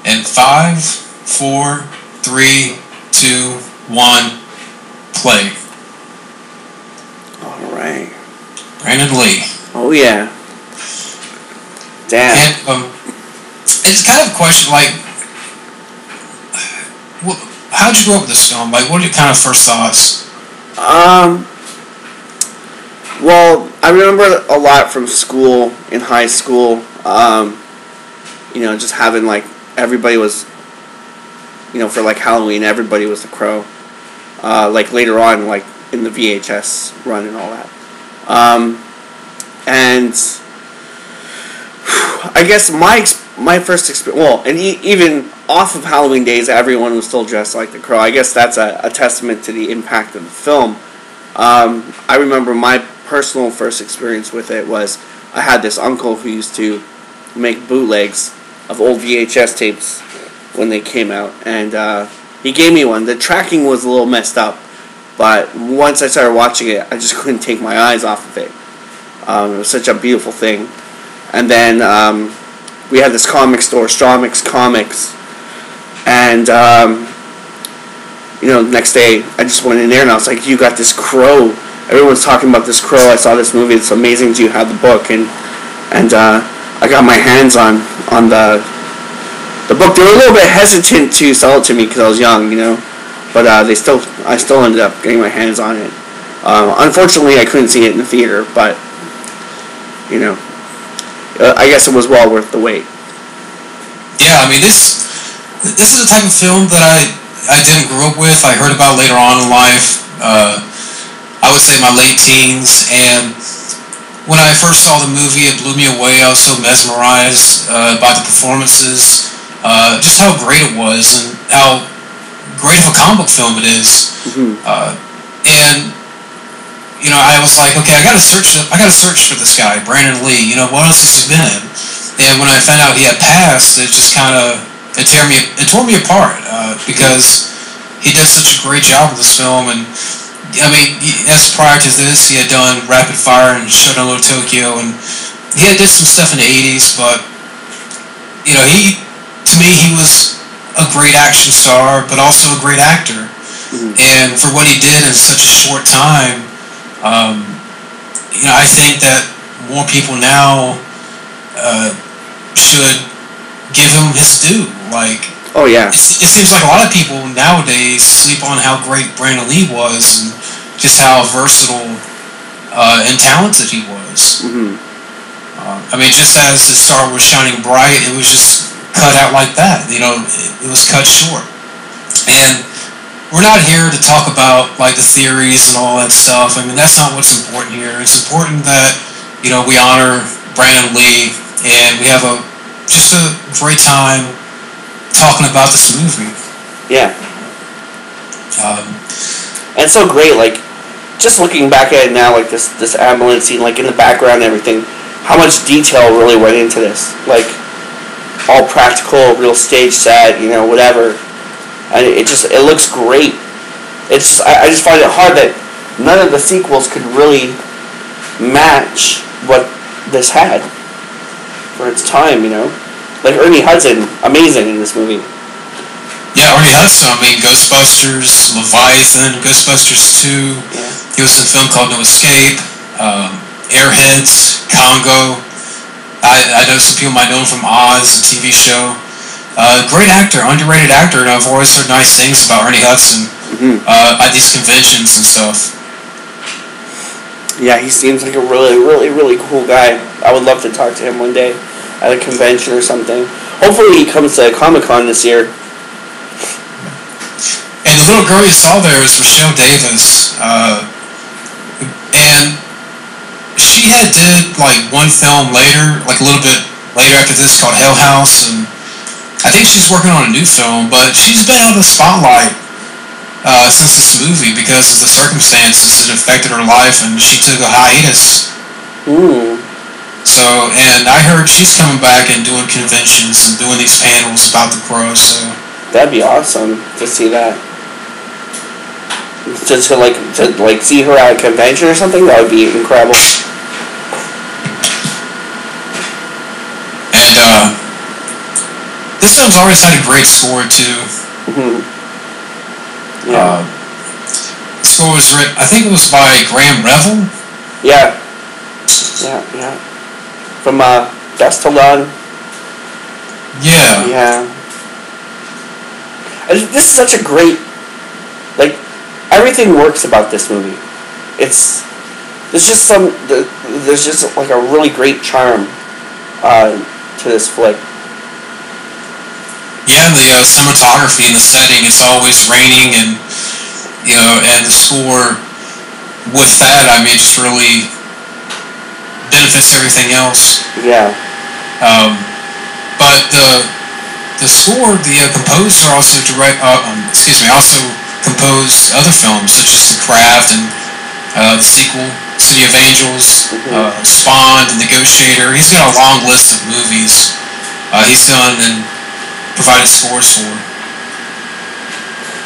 In 5, 4, 3, 2, 1, play. All right. Brandon Lee. Oh yeah. Damn. And it's kind of a question, like, how did you grow up with this film? Like, what are your kind of first thoughts? Well, I remember a lot from school, in high school. You know, just having, like, everybody was, you know, for, like, Halloween, everybody was the Crow. Like, later on, like, in the VHS run and all that. And I guess my first experience, well, and even off of Halloween days, everyone was still dressed like the Crow. I guess that's a testament to the impact of the film. I remember my personal first experience with it was I had this uncle who used to make bootlegs of old VHS tapes when they came out, and he gave me one. The tracking was a little messed up, but once I started watching it, I just couldn't take my eyes off of it. It was such a beautiful thing. And then we had this comic store, Strawmix Comics, and you know, the next day I just went in there and I was like, "You got this Crow? Everyone's talking about this Crow. I saw this movie. It's amazing. Do you have the book?" And I got my hands on the book. They were a little bit hesitant to sell it to me because I was young, you know, but I still ended up getting my hands on it. Unfortunately, I couldn't see it in the theater, but you know, I guess it was well worth the wait. Yeah, I mean, this is the type of film that I didn't grow up with. I heard about later on in life. I would say my late teens, and when I first saw the movie, it blew me away. I was so mesmerized by the performances, just how great it was, and how great of a comic book film it is. Mm-hmm. And you know, I was like, okay, I gotta search for this guy, Brandon Lee. You know, what else has he been in? And when I found out he had passed, it just kind of tore me apart because he did such a great job with this film. And I mean, as prior to this, he had done Rapid Fire and Showdown Little Tokyo, and he had did some stuff in the '80s. But you know, to me, he was a great action star, but also a great actor. Mm-hmm. And for what he did in such a short time, you know, I think that more people now should give him his due. Like, oh yeah, it seems like a lot of people nowadays sleep on how great Brandon Lee was and just how versatile and talented he was. Mm-hmm. I mean, just as the star was shining bright, it was just cut out like that. You know, it was cut short. And we're not here to talk about like the theories and all that stuff. I mean, that's not what's important here. It's important that, you know, we honor Brandon Lee and we have just a great time talking about this movie. Yeah. And it's so great, like, just looking back at it now, like this ambulance scene, like in the background and everything, how much detail really went into this. Like, all practical, real stage set, you know, whatever. And it looks great. It's I just find it hard that none of the sequels could really match what this had for its time, you know. Like Ernie Hudson, amazing in this movie. Yeah, Ernie Hudson, I mean, Ghostbusters, Leviathan, Ghostbusters 2. Yeah. He was in a film called No Escape, Airheads, Congo. I know some people might know him from Oz, the TV show. Great actor, underrated actor, and I've always heard nice things about Ernie Hudson at these conventions and stuff. Yeah, he seems like a really, really, really cool guy. I would love to talk to him one day at a convention or something. Hopefully he comes to Comic-Con this year. And the little girl you saw there is Rochelle Davis. And she had did like one film later, like a little bit later after this, called Hell House, and I think she's working on a new film, but she's been out of the spotlight since this movie because of the circumstances that affected her life, and she took a hiatus. Ooh. So, and I heard she's coming back and doing conventions and doing these panels about the Crow, so... That'd be awesome to see that. To see her at a convention or something, that would be incredible. And, this film's always had a great score too. Mm-hmm. Yeah. The score was written, I think it was by Graham Revel. Yeah. From Dusk Till Dawn. Yeah. Yeah. And this is such a great, like, everything works about this movie. There's just like a really great charm to this flick. Yeah, the cinematography and the setting, it's always raining, and and the score with that, I mean, just really benefits everything else. Yeah. But the score, the composer also also composed other films such as The Craft and the sequel, City of Angels, Spawn, The Negotiator. He's got a long list of movies he's done and provided scores for.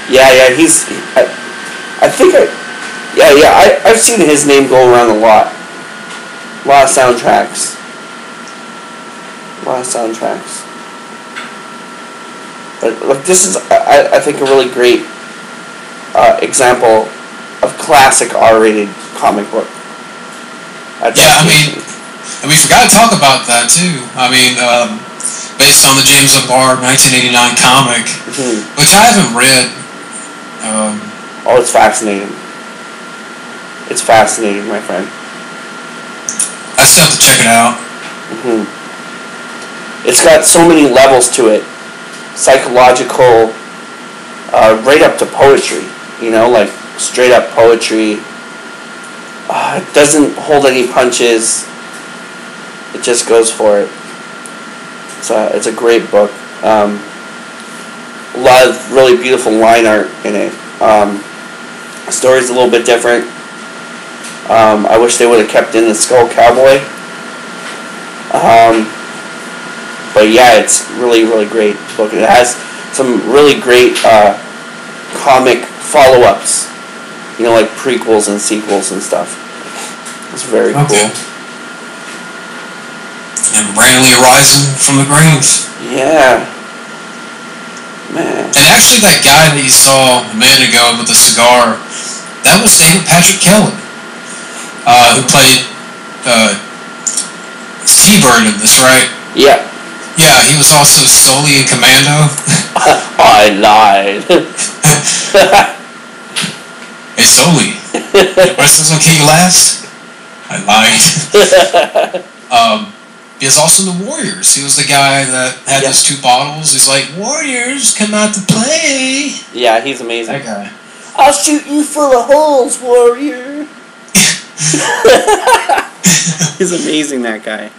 Yeah. I've seen his name go around a lot. A lot of soundtracks. But look, this is, I think, a really great example of classic R-rated comic book. Yeah, I mean, and we forgot to talk about that too. I mean, based on the James Barr 1989 comic, which I haven't read. It's fascinating. It's fascinating, my friend. I still have to check it out. It's got so many levels to it. Psychological, right up to poetry. Like straight up poetry. It doesn't hold any punches. It just goes for it. It's a great book. A lot of really beautiful line art in it. The story's a little bit different. I wish they would have kept in the Skull Cowboy. But yeah, it's really, really great book. It has some really great comic follow-ups. Like prequels and sequels and stuff. It's very cool. And randomly arising from the grave. Yeah. Man. And actually that guy that you saw a minute ago with the cigar, that was David Patrick Kelly, who played Seabird in this, right? Yeah. Yeah, he was also Sully in Commando. I lied. Hey, Sully. The rest was okay last? I lied. He was also in the Warriors. He was the guy that had those two bottles. He's like, Warriors, come out to play. Yeah, he's amazing. That guy. I'll shoot you full of holes, Warrior. He's amazing, that guy.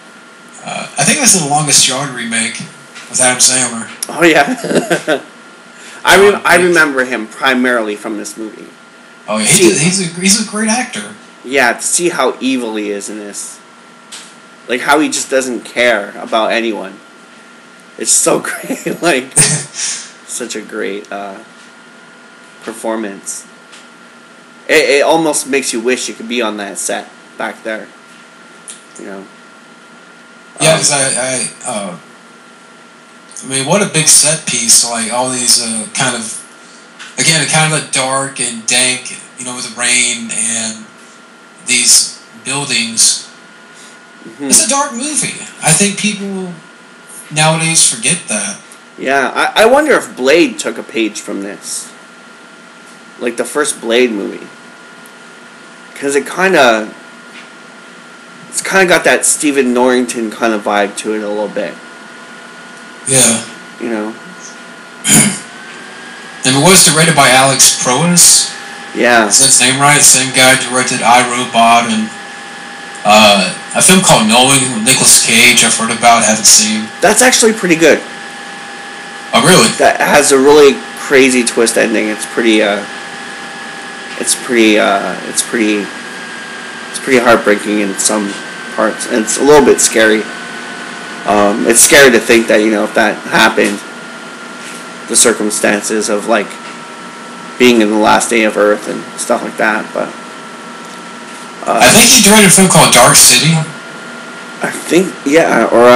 I think that's the Longest Yard remake with Adam Sandler. Oh, yeah. I remember him primarily from this movie. Oh, yeah. He's a great actor. Yeah, to see how evil he is in this. Like, how he just doesn't care about anyone. It's so great. Like, such a great performance. It almost makes you wish you could be on that set back there. Yeah, because I mean, what a big set piece! Like all these kind of dark and dank, with the rain and these buildings. It's a dark movie. I think people nowadays forget that. Yeah, I wonder if Blade took a page from this. Like the first Blade movie. Because it's kind of got that Stephen Norrington kind of vibe to it a little bit. Yeah. And it was directed by Alex Proyas. Yeah. Is that his name right? Same guy directed iRobot and a film called Knowing with Nicolas Cage. I've heard about, haven't seen. That's actually pretty good. Oh, really? That has a really crazy twist ending. It's pretty heartbreaking in some parts, and it's a little bit scary. It's scary to think that if that happened, the circumstances of like being in the last day of Earth and stuff like that. But I think he directed a film called Dark City. I think, yeah, or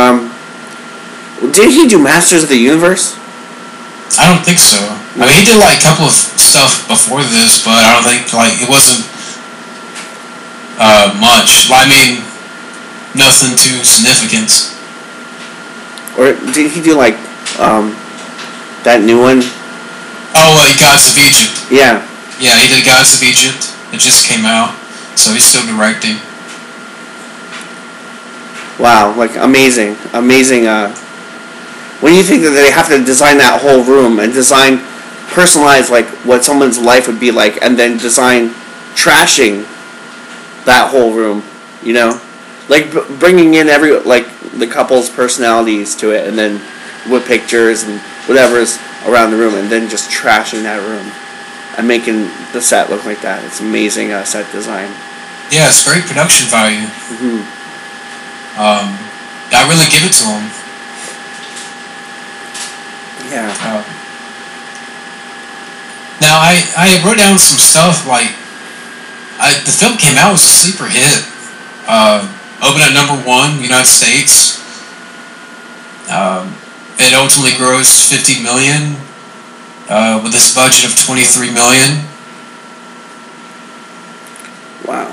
Did he do Masters of the Universe? I don't think so. I mean, he did like a couple of stuff before this, but I don't think like it wasn't much. I mean, nothing too significant. Or did he do like that new one? Oh, Gods of Egypt. Yeah. Yeah, he did Gods of Egypt. It just came out, so he's still directing. Wow, like amazing. When you think that they have to design that whole room and personalize like what someone's life would be like, and then design trashing that whole room, you know, like bringing in the couple's personalities to it, and then with pictures and whatever's around the room, and then just trashing that room and making the set look like that. It's amazing set design. Yeah, it's great production value. I really give it to him. Yeah. Now I wrote down some stuff like the film came out as a sleeper hit. Opened at #1 United States. It ultimately grossed $50 million with this budget of $23 million. Wow.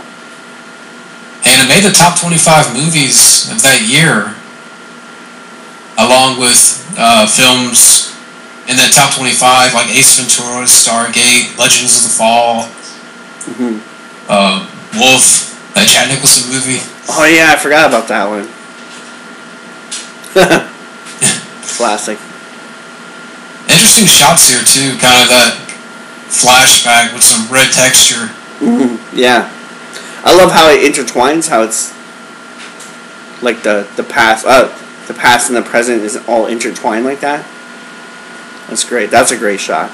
And it made the top 25 movies of that year, along with films in that top 25 like Ace Ventura, Stargate, Legends of the Fall, Wolf, that Jack Nicholson movie. Oh yeah, I forgot about that one. Classic. Interesting shots here too, kind of that flashback with some red texture. Yeah. I love how it intertwines, how it's like the past and the present is all intertwined like that. That's great. That's a great shot.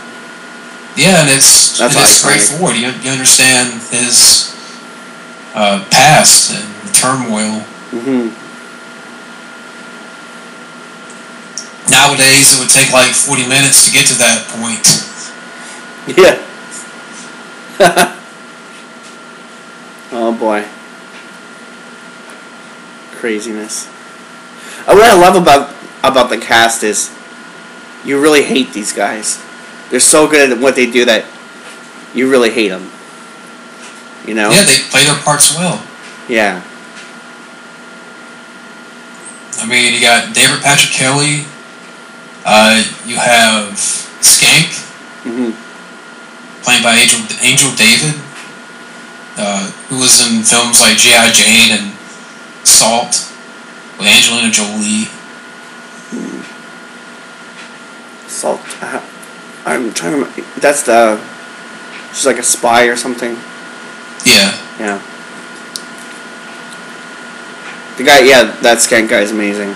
Yeah, and it's straightforward. You understand his past and the turmoil. Nowadays, it would take like 40 minutes to get to that point. Yeah. Oh boy. Craziness. What I love about the cast is you really hate these guys. They're so good at what they do that you really hate them. You know? Yeah, they play their parts well. Yeah. I mean, you got David Patrick Kelly. You have Skank, played by Angel David, who was in films like G.I. Jane and Salt with Angelina Jolie. Salt. I'm trying to. That's she's like a spy or something. Yeah. Yeah. The guy, yeah, that Skank guy is amazing.